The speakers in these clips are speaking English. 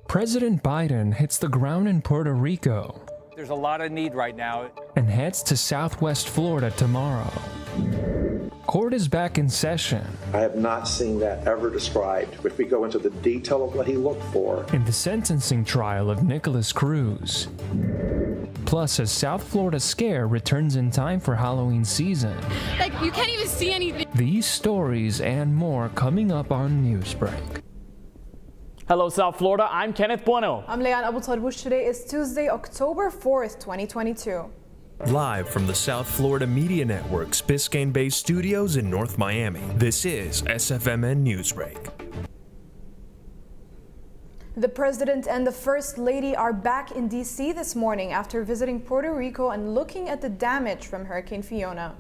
President Biden hits the ground in Puerto Rico. There's a lot of need right now. And heads to Southwest Florida tomorrow. Court is back in session. I have not seen that ever described. If we go into the detail of what he looked for. In the sentencing trial of Nicholas Cruz. Plus, a South Florida scare returns in time for Halloween season. Like, you can't even see anything. These stories and more coming up on Newsbreak. Hello, South Florida. I'm Kenneth Bueno. I'm Leanne Abu Tarbush. Today is Tuesday, October 4th, 2022. Live from the South Florida Media Network's Biscayne-based studios in North Miami, this is SFMN Newsbreak. The President and the First Lady are back in D.C. this morning after visiting Puerto Rico and looking at the damage from Hurricane Fiona.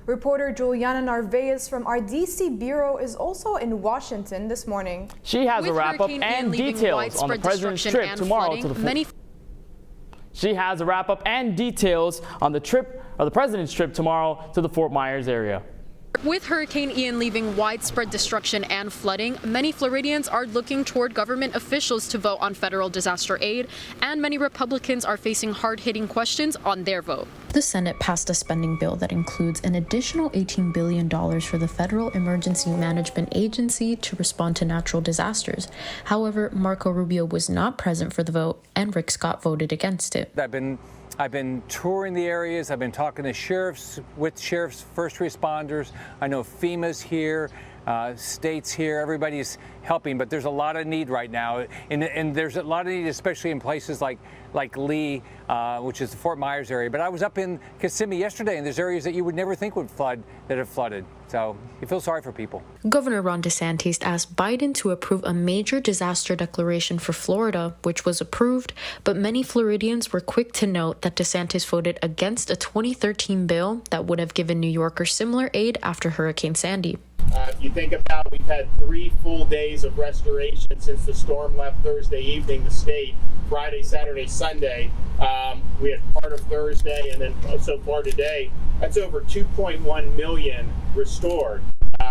Reporter Juliana Narvaez from our D.C. Bureau is also in Washington this morning. She has a wrap-up and details on the President's trip tomorrow to the She has a wrap-up and details on the President's trip tomorrow to the Fort Myers area. With Hurricane Ian leaving widespread destruction and flooding, many Floridians are looking toward government officials to vote on federal disaster aid, and many Republicans are facing hard-hitting questions on their vote. The Senate passed a spending bill that includes an additional $18 billion for the Federal Emergency Management Agency to respond to natural disasters. However, Marco Rubio was not present for the vote, and Rick Scott voted against it. I've been touring the areas. I've been talking to sheriffs, with sheriffs, first responders. I know FEMA's here, states here. Everybody's helping, but there's a lot of need right now, and there's a lot of need, especially in places like Lee, which is the Fort Myers area. But I was up in Kissimmee yesterday, and there's areas that you would never think would flood that have flooded. So you feel sorry for people. Governor Ron DeSantis asked Biden to approve a major disaster declaration for Florida, which was approved, but many Floridians were quick to note that DeSantis voted against a 2013 bill that would have given New Yorkers similar aid after Hurricane Sandy. If you think about, we've had 3 full days of restoration since the storm left Thursday evening, the state, Friday, Saturday, Sunday. We had part of Thursday, and then so far today, that's over 2.1 million restored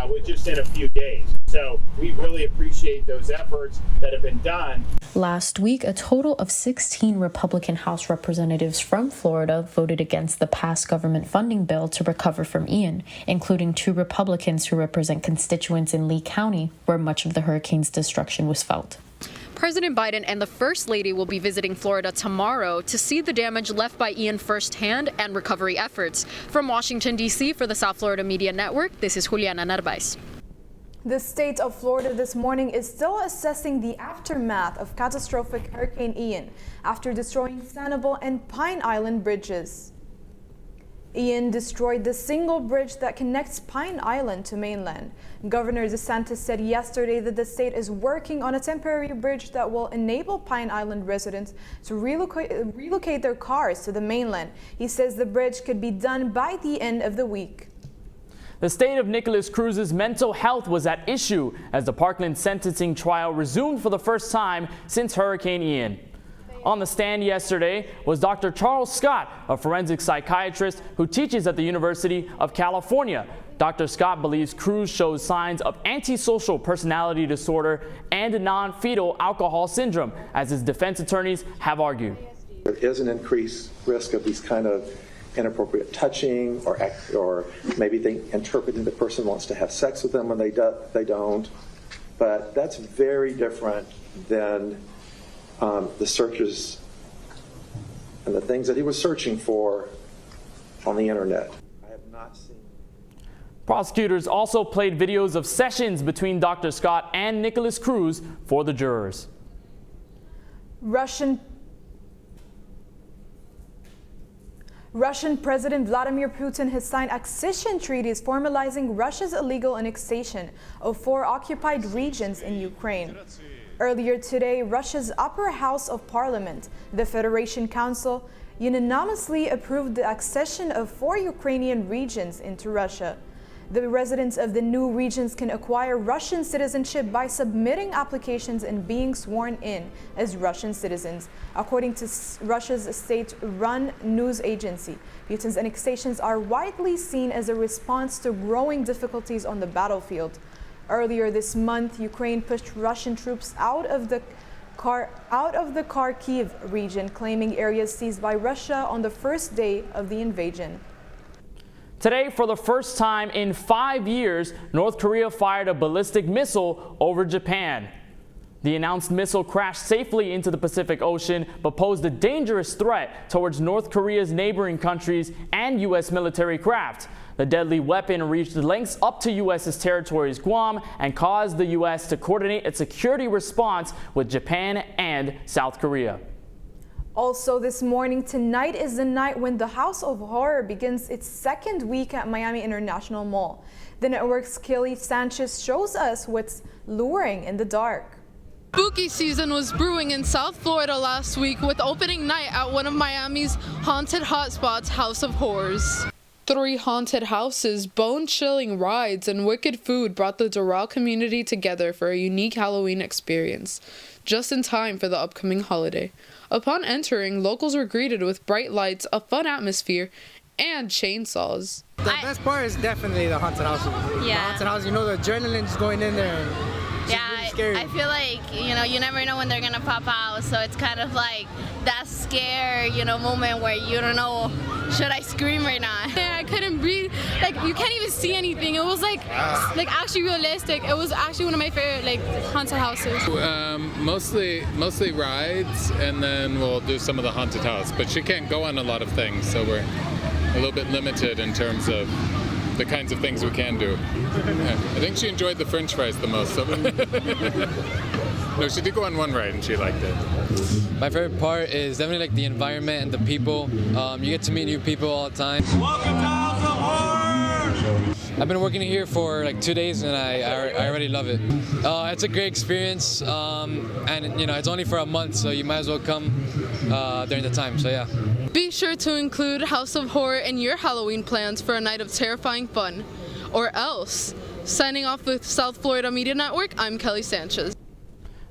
with just in a few days. So we really appreciate those efforts that have been done. Last week, a total of 16 Republican House representatives from Florida voted against the passed government funding bill to recover from Ian, including 2 Republicans who represent constituents in Lee County, where much of the hurricane's destruction was felt. President Biden and the First Lady will be visiting Florida tomorrow to see the damage left by Ian firsthand and recovery efforts. From Washington, D.C. for the South Florida Media Network, this is Juliana Narvaez. The state of Florida this morning is still assessing the aftermath of catastrophic Hurricane Ian after destroying Sanibel and Pine Island bridges. Ian destroyed the single bridge that connects Pine Island to mainland. Governor DeSantis said yesterday that the state is working on a temporary bridge that will enable Pine Island residents to relocate their cars to the mainland. He says the bridge could be done by the end of the week. The state of Nicholas Cruz's mental health was at issue as the Parkland sentencing trial resumed for the first time since Hurricane Ian. On the stand yesterday was Dr. Charles Scott, a forensic psychiatrist who teaches at the University of California. Dr. Scott believes Cruz shows signs of antisocial personality disorder and non-fetal alcohol syndrome, as his defense attorneys have argued. There is an increased risk of these kind of inappropriate touching or maybe they interpreting the person wants to have sex with them when they don't. But that's very different than the searches and the things that he was searching for on the internet. I have not seen. Prosecutors also played videos of sessions between Dr. Scott and Nicholas Cruz for the jurors. Russian President Vladimir Putin has signed accession treaties formalizing Russia's illegal annexation of 4 occupied regions in Ukraine. Earlier today, Russia's Upper House of Parliament, the Federation Council, unanimously approved the accession of 4 Ukrainian regions into Russia. The residents of the new regions can acquire Russian citizenship by submitting applications and being sworn in as Russian citizens, according to Russia's state-run news agency. Putin's annexations are widely seen as a response to growing difficulties on the battlefield. Earlier this month, Ukraine pushed Russian troops out of the Kharkiv region, claiming areas seized by Russia on the first day of the invasion. Today, for the first time in 5 years, North Korea fired a ballistic missile over Japan. The announced missile crashed safely into the Pacific Ocean, but posed a dangerous threat towards North Korea's neighboring countries and U.S. military craft. The deadly weapon reached lengths up to U.S.'s territories Guam and caused the U.S. to coordinate its security response with Japan and South Korea. Also this morning, tonight is the night when the House of Horror begins its second week at Miami International Mall. The network's Kelly Sanchez shows us what's luring in the dark. Spooky season was brewing in South Florida last week with opening night at one of Miami's haunted hotspots, House of Horrors. 3 haunted houses, bone-chilling rides, and wicked food brought the Doral community together for a unique Halloween experience, just in time for the upcoming holiday. Upon entering, locals were greeted with bright lights, a fun atmosphere, and chainsaws. The best part is definitely the haunted houses. Yeah. The haunted house, you know, the adrenaline just going in there. Yeah, I feel like, you know, you never know when they're gonna pop out, so it's kind of like that scare, you know, moment where you don't know, should I scream or not? Yeah, I couldn't breathe. Like, you can't even see anything. It was like actually realistic. It was actually one of my favorite like haunted houses. Mostly rides, and then we'll do some of the haunted house. But she can't go on a lot of things, so we're a little bit limited in terms of the kinds of things we can do. Yeah. I think she enjoyed the French fries the most. So. No, she did go on one ride and she liked it. My favorite part is definitely like the environment and the people. You get to meet new people all the time. Welcome to House of Horrors! I've been working here for like 2 days and I already love it. It's a great experience, and you know, it's only for a month, so you might as well come during the time, so yeah. Be sure to include House of Horror in your Halloween plans for a night of terrifying fun. Or else. Signing off with South Florida Media Network, I'm Kelly Sanchez.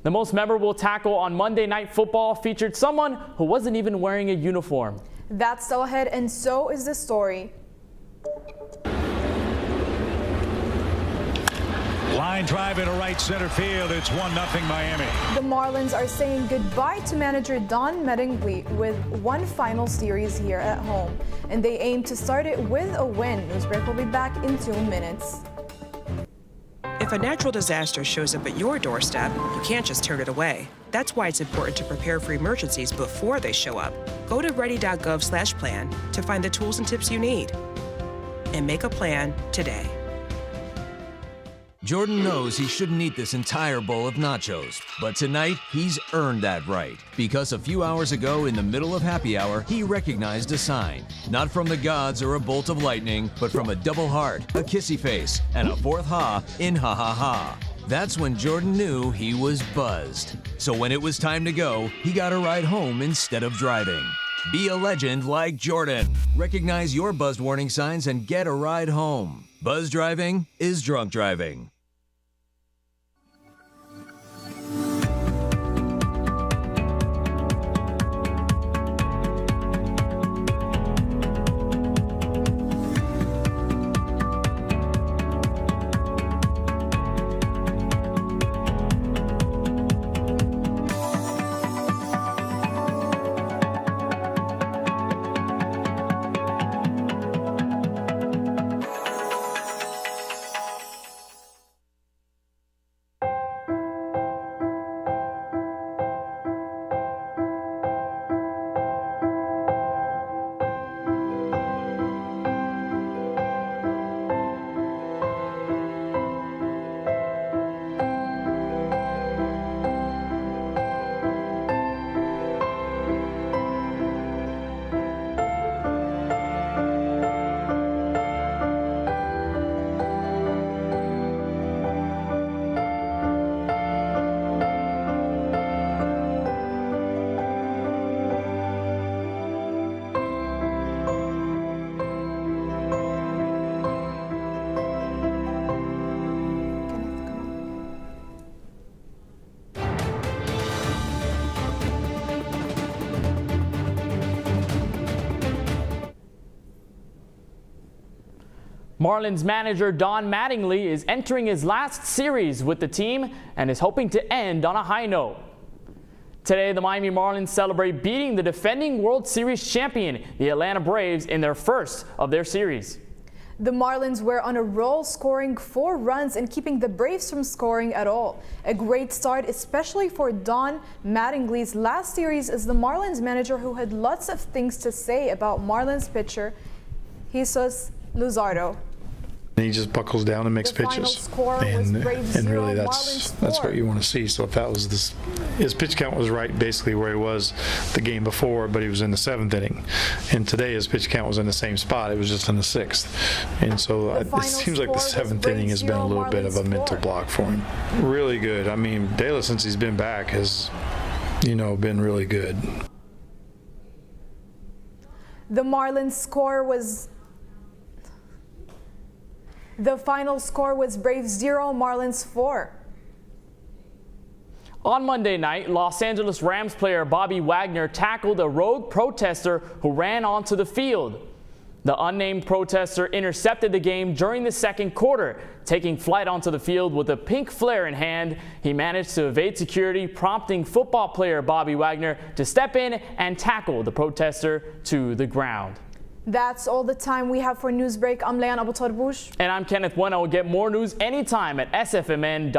The most memorable tackle on Monday Night Football featured someone who wasn't even wearing a uniform. That's still ahead, and so is the story. Line drive into right center field. It's 1-0 Miami. The Marlins are saying goodbye to manager Don Mattingly with one final series here at home, and they aim to start it with a win. Newsbreak will be back in 2 minutes. If a natural disaster shows up at your doorstep, you can't just turn it away. That's why it's important to prepare for emergencies before they show up. Go to ready.gov/plan to find the tools and tips you need. And make a plan today. Jordan knows he shouldn't eat this entire bowl of nachos, but tonight he's earned that right. Because a few hours ago in the middle of happy hour, he recognized a sign. Not from the gods or a bolt of lightning, but from a double heart, a kissy face, and a fourth ha in ha ha ha. That's when Jordan knew he was buzzed. So when it was time to go, he got a ride home instead of driving. Be a legend like Jordan. Recognize your buzzed warning signs and get a ride home. Buzz driving is drunk driving. Marlins manager Don Mattingly is entering his last series with the team and is hoping to end on a high note. Today, the Miami Marlins celebrate beating the defending World Series champion, the Atlanta Braves, in their first of their series. The Marlins were on a roll, scoring 4 runs and keeping the Braves from scoring at all. A great start, especially for Don Mattingly's last series as the Marlins manager, who had lots of things to say about Marlins pitcher Jesus Luzardo. He just buckles down and makes pitches, and really that's what you want to see. So if that was his pitch count was right basically where he was the game before, but he was in the 7th inning, and today his pitch count was in the same spot. It was just in the 6th, and so it seems like the 7th inning has been a little bit of a mental block for him. Really good. I mean, De La, since he's been back, has been really good. The Marlins score was. The final score was Braves 0, Marlins 4. On Monday night, Los Angeles Rams player Bobby Wagner tackled a rogue protester who ran onto the field. The unnamed protester intercepted the game during the second quarter. Taking flight onto the field with a pink flare in hand, he managed to evade security, prompting football player Bobby Wagner to step in and tackle the protester to the ground. That's all the time we have for Newsbreak. I'm Leanne Abutorbush. And I'm Kenneth Bueno. Get more news anytime at sfmn.fiu.edu.